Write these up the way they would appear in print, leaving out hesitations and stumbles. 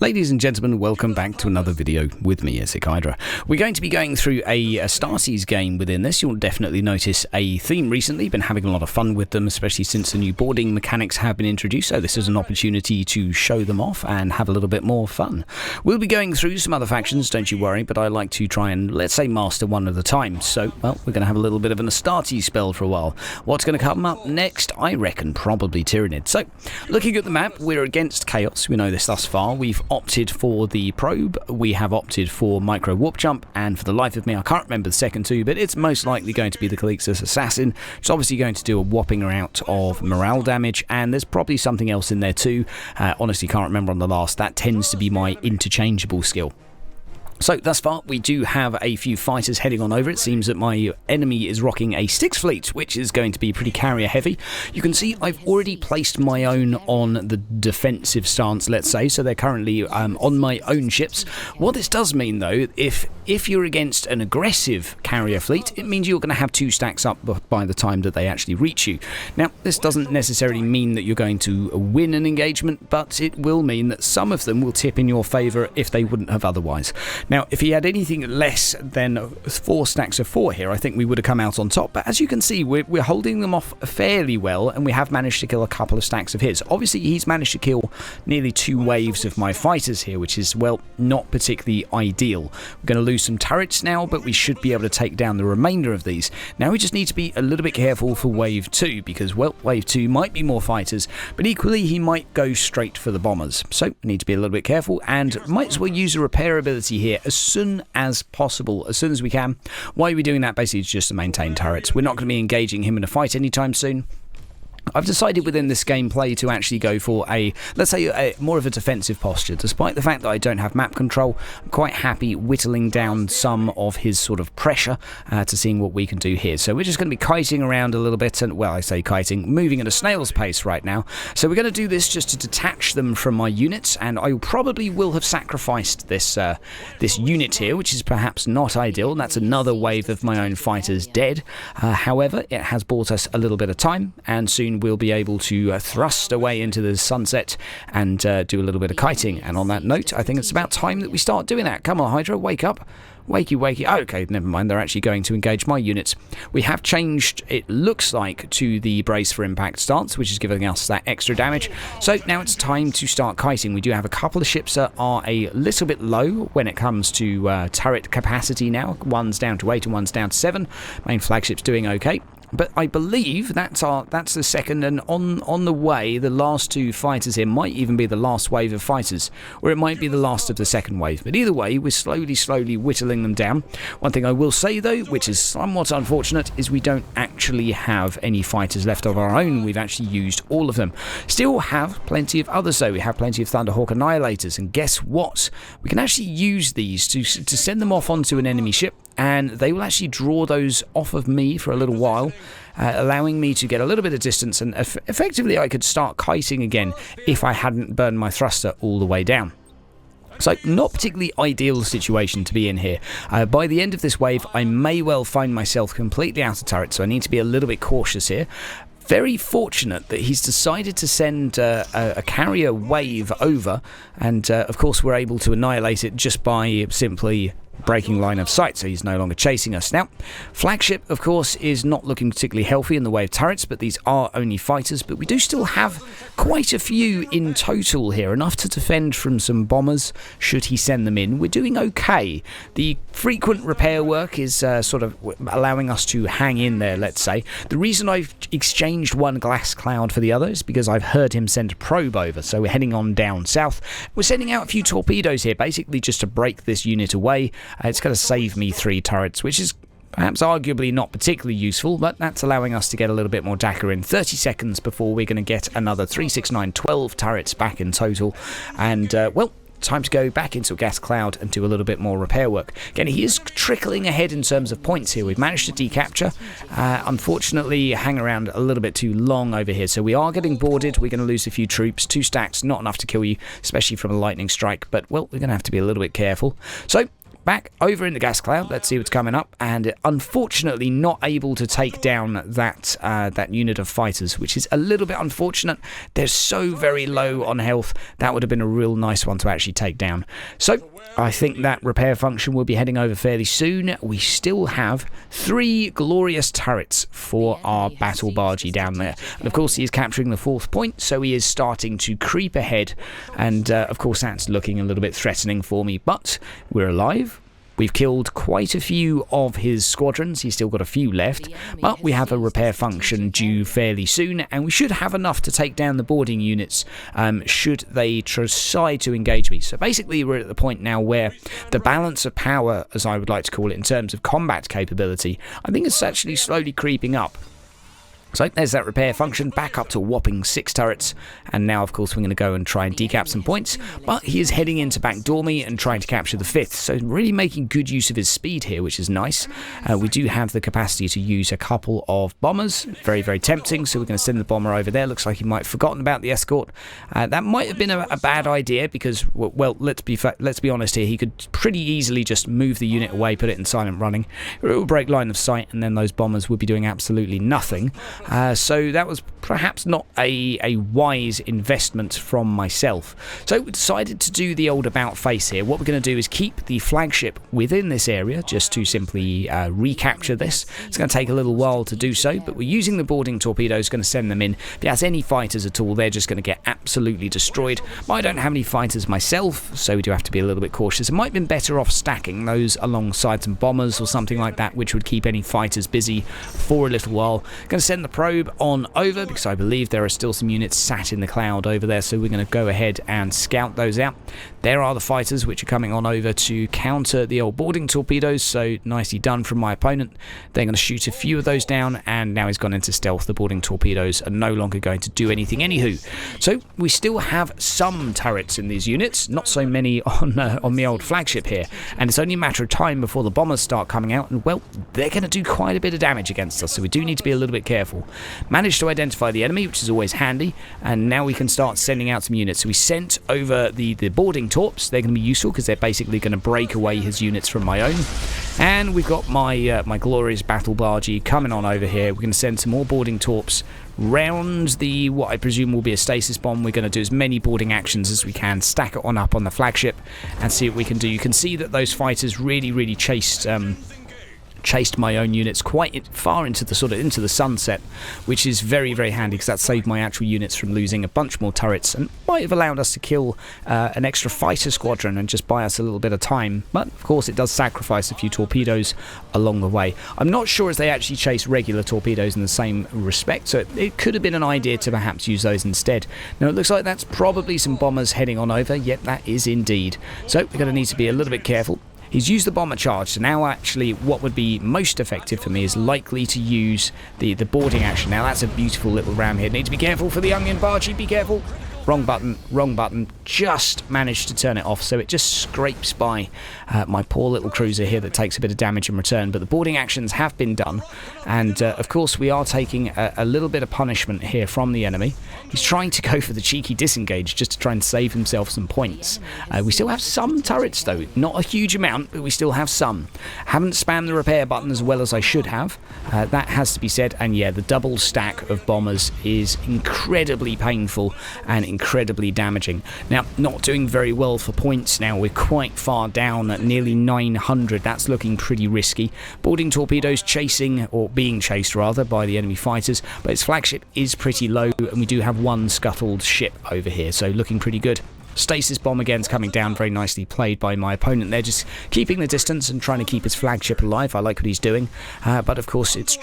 Ladies and gentlemen, welcome back to another video with me, Isaac Hydra. We're going to be going through a Astartes game within this. You'll definitely notice a theme recently. Been having a lot of fun with them, especially since the new boarding mechanics have been introduced, so this is an opportunity to show them off and have a little bit more fun. We'll be going through some other factions, don't you worry, but I like to try and, let's say, master one at a time. So, well, we're going to have a little bit of an Astartes spell for a while. What's going to come up next? I reckon probably Tyrannid. So, looking at the map, we're against Chaos. We know this thus far. We've opted for the probe, we have opted for micro warp jump, and for the life of me I can't remember the second two, but it's most likely going to be the Calixtus Assassin. It's obviously going to do a whopping amount of morale damage, and there's probably something else in there too. Honestly can't remember on the last. That tends to be my interchangeable skill. So, thus far, we do have a few fighters heading on over. It seems that my enemy is rocking a Styx fleet, which is going to be pretty carrier heavy. You can see I've already placed my own on the defensive stance, let's say, so they're currently on my own ships. What this does mean, though, if you're against an aggressive carrier fleet, it means you're going to have two stacks up by the time that they actually reach you. Now, this doesn't necessarily mean that you're going to win an engagement, but it will mean that some of them will tip in your favour if they wouldn't have otherwise. Now, if he had anything less than 4 stacks of 4 here, I think we would have come out on top. But as you can see, we're holding them off fairly well, and we have managed to kill a couple of stacks of his. Obviously, he's managed to kill nearly 2 waves of my fighters here, which is, well, not particularly ideal. We're going to lose some turrets now, but we should be able to take down the remainder of these. Now, we just need to be a little bit careful for wave 2, because, well, wave 2 might be more fighters, but equally, he might go straight for the bombers. So, we need to be a little bit careful, and might as well use a repair ability here as soon as possible, as soon as we can. Why are we doing that? Basically, it's just to maintain turrets. We're not going to be engaging him in a fight anytime soon. I've decided within this gameplay to actually go for let's say, more of a defensive posture. Despite the fact that I don't have map control, I'm quite happy whittling down some of his sort of pressure to seeing what we can do here. So we're just going to be kiting around a little bit, and, well, I say kiting, moving at a snail's pace right now. So we're going to do this just to detach them from my units, and I probably will have sacrificed this unit here, which is perhaps not ideal, and that's another wave of my own fighters dead. However, it has bought us a little bit of time, and soon we'll be able to thrust away into the sunset and do a little bit of kiting. And on that note, I think it's about time that we start doing that. Come on, Hydra, wake up. Wakey, wakey. Oh, okay, never mind. They're actually going to engage my units. We have changed, it looks like, to the brace for impact stance, which is giving us that extra damage. So now it's time to start kiting. We do have a couple of ships that are a little bit low when it comes to turret capacity now. One's down to 8 and one's down to 7. Main flagship's doing okay. But I believe that's the second, and on the way, the last 2 fighters here might even be the last wave of fighters, or it might be the last of the second wave. But either way, we're slowly whittling them down. One thing I will say, though, which is somewhat unfortunate, is we don't actually have any fighters left of our own. We've actually used all of them. Still have plenty of others, though. We have plenty of Thunderhawk Annihilators, and guess what? We can actually use these to send them off onto an enemy ship, and they will actually draw those off of me for a little while, allowing me to get a little bit of distance, and effectively I could start kiting again if I hadn't burned my thruster all the way down. So, not particularly ideal situation to be in here. By the end of this wave, I may well find myself completely out of turret, so I need to be a little bit cautious here. Very fortunate that he's decided to send a carrier wave over, and of course we're able to annihilate it just by simply breaking line of sight, so he's no longer chasing us. Now, flagship, of course, is not looking particularly healthy in the way of turrets, but these are only fighters, but we do still have quite a few in total here, enough to defend from some bombers should he send them in. We're doing okay. The frequent repair work is sort of allowing us to hang in there, let's say. The reason I've exchanged one glass cloud for the other is because I've heard him send a probe over, so we're heading on down south. We're sending out a few torpedoes here, basically just to break this unit away. It's going to save me 3 turrets, which is perhaps arguably not particularly useful, but that's allowing us to get a little bit more Dakar in 30 seconds before we're going to get another 3, 6, 9, 12 turrets back in total. And, well, time to go back into a gas cloud and do a little bit more repair work. Again, he is trickling ahead in terms of points here. We've managed to decapture. Unfortunately, hang around a little bit too long over here. So we are getting boarded. We're going to lose a few troops. 2 stacks, not enough to kill you, especially from a lightning strike. But, well, we're going to have to be a little bit careful. So back over in the gas cloud. Let's see what's coming up, and unfortunately not able to take down that unit of fighters, which is a little bit unfortunate. They're so very low on health. That would have been a real nice one to actually take down. So I think that repair function will be heading over fairly soon. We still have 3 glorious turrets for our battle bargee down there, and of course he is capturing the 4th point, so he is starting to creep ahead, and of course that's looking a little bit threatening for me, but we're alive. We've killed quite a few of his squadrons. He's still got a few left, but we have a repair function due fairly soon, and we should have enough to take down the boarding units should they decide to engage me. So basically we're at the point now where the balance of power, as I would like to call it, in terms of combat capability, I think it's actually slowly creeping up. So there's that repair function, back up to a whopping 6 turrets, and now of course we're going to go and try and decap some points, but he is heading in to backdoor me and trying to capture the 5th, so really making good use of his speed here, which is nice. We do have the capacity to use a couple of bombers, very, very tempting, so we're going to send the bomber over there. Looks like he might have forgotten about the escort. That might have been a bad idea because, well, let's be honest here, he could pretty easily just move the unit away, put it in silent running, it will break line of sight, and then those bombers would be doing absolutely nothing. So that was perhaps not a wise investment from myself. So we decided to do the old about face here. What we're going to do is keep the flagship within this area just to simply recapture this. It's going to take a little while to do so, but we're using the boarding torpedoes, going to send them in. If it has any fighters at all, they're just going to get absolutely destroyed. But I don't have any fighters myself, so we do have to be a little bit cautious. It might have been better off stacking those alongside some bombers or something like that, which would keep any fighters busy for a little while. Going to send the probe on over because I believe there are still some units sat in the cloud over there, so we're going to go ahead and scout those out. There are the fighters which are coming on over to counter the old boarding torpedoes, so nicely done from my opponent. They're going to shoot a few of those down, and now he's gone into stealth. The boarding torpedoes are no longer going to do anything anywho. So we still have some turrets in these units, not so many on the old flagship here, and it's only a matter of time before the bombers start coming out, and well, they're going to do quite a bit of damage against us, so we do need to be a little bit careful. Managed to identify the enemy, which is always handy, and now we can start sending out some units. So we sent over the boarding torps. They're going to be useful because they're basically going to break away his units from my own. And we've got my glorious battle bargee coming on over here. We're going to send some more boarding torps round the what I presume will be a stasis bomb. We're going to do as many boarding actions as we can, stack it on up on the flagship, and see what we can do. You can see that those fighters really chased my own units quite far into the sunset, which is very handy because that saved my actual units from losing a bunch more turrets and might have allowed us to kill an extra fighter squadron and just buy us a little bit of time. But of course it does sacrifice a few torpedoes along the way. I'm not sure if they actually chase regular torpedoes in the same respect, so it could have been an idea to perhaps use those instead. Now it looks like that's probably some bombers heading on over. Yep, that is indeed. So we're going to need to be a little bit careful. He's used the bomber charge, so now actually what would be most effective for me is likely to use the boarding action. Now that's a beautiful little ram here. Need to be careful for the onion bargee, be careful. Wrong button, just managed to turn it off, so it just scrapes by my poor little cruiser here that takes a bit of damage in return. But the boarding actions have been done, and of course we are taking a little bit of punishment here from the enemy. He's trying to go for the cheeky disengage just to try and save himself some points. We still have some turrets though, not a huge amount, but we still have some. Haven't spammed the repair button as well as I should have, that has to be said, and yeah, the double stack of bombers is incredibly painful and incredibly damaging. Now, not doing very well for points now. We're quite far down at nearly 900. That's looking pretty risky. Boarding torpedoes chasing, or being chased rather, by the enemy fighters, but its flagship is pretty low, and we do have one scuttled ship over here, so looking pretty good. Stasis bomb again is coming down, very nicely played by my opponent. They're just keeping the distance and trying to keep his flagship alive. I like what he's doing, but of course it's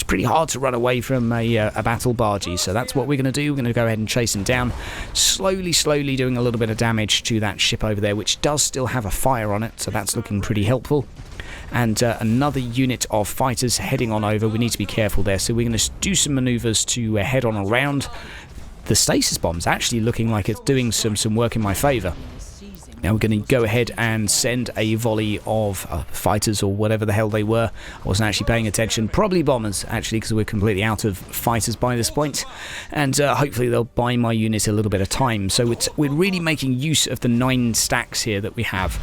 pretty hard to run away from a battle bargee, so that's what we're going to do. We're going to go ahead and chase him down, slowly doing a little bit of damage to that ship over there, which does still have a fire on it, so that's looking pretty helpful. And another unit of fighters heading on over. We need to be careful there, so we're going to do some maneuvers to head on around. The stasis bomb's actually looking like it's doing some work in my favour. Now we're going to go ahead and send a volley of fighters, or whatever the hell they were. I wasn't actually paying attention. Probably bombers, actually, because we're completely out of fighters by this point. And hopefully they'll buy my unit a little bit of time. So we're really making use of the 9 stacks here that we have.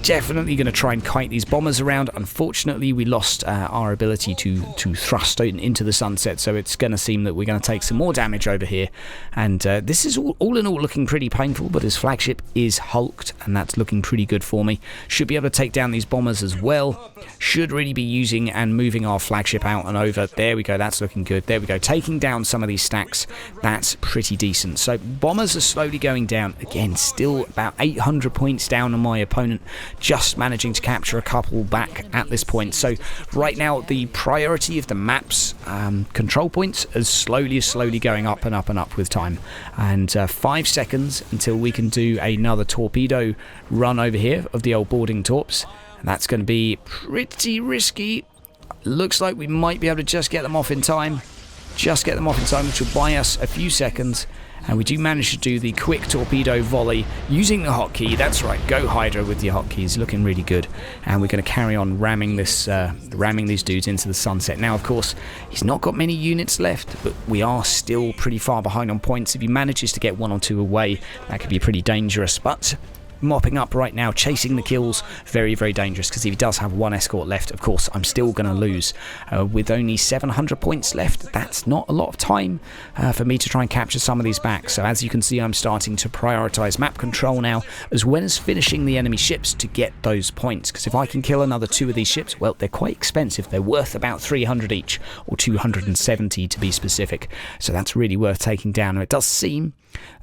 definitely going to try and kite these bombers around. Unfortunately, we lost our ability to thrust into the sunset, so it's going to seem that we're going to take some more damage over here. And this is all in all looking pretty painful, but his flagship is hulked, and that's looking pretty good for me. Should be able to take down these bombers as well. Should really be using and moving our flagship out and over. There we go, that's looking good. There we go, taking down some of these stacks. That's pretty decent. So bombers are slowly going down. Again, still about 800 points down on my opponent. Just managing to capture a couple back at this point. So right now the priority of the map's control points is slowly going up and up and up with time. And 5 seconds until we can do another torpedo run over here of the old boarding torps. And that's going to be pretty risky. Looks like we might be able to just get them off in time. Just get them off in time, which will buy us a few seconds. And we do manage to do the quick torpedo volley using the hotkey. That's right, go Hydra with your hotkeys, looking really good. And we're going to carry on ramming these dudes into the sunset. Now, of course, he's not got many units left, but we are still pretty far behind on points. If he manages to get 1 or 2 away, that could be pretty dangerous. But mopping up right now, chasing the kills, very dangerous, because if he does have 1 escort left, of course I'm still going to lose. With only 700 points left, that's not a lot of time for me to try and capture some of these back. So as you can see, I'm starting to prioritize map control now, as well as finishing the enemy ships to get those points, because if I can kill another 2 of these ships, well, they're quite expensive. They're worth about 300 each, or 270 to be specific, so that's really worth taking down. And it does seem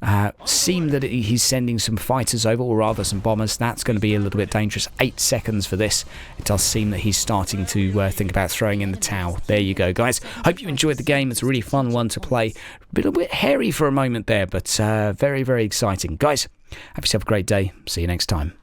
that he's sending some fighters over, or rather some bombers. That's going to be a little bit dangerous. 8 seconds for this. It does seem that he's starting to think about throwing in the towel. There you go, guys. Hope you enjoyed the game. It's a really fun one to play. A little bit hairy for a moment there, but very exciting. Guys, have yourself a great day. See you next time.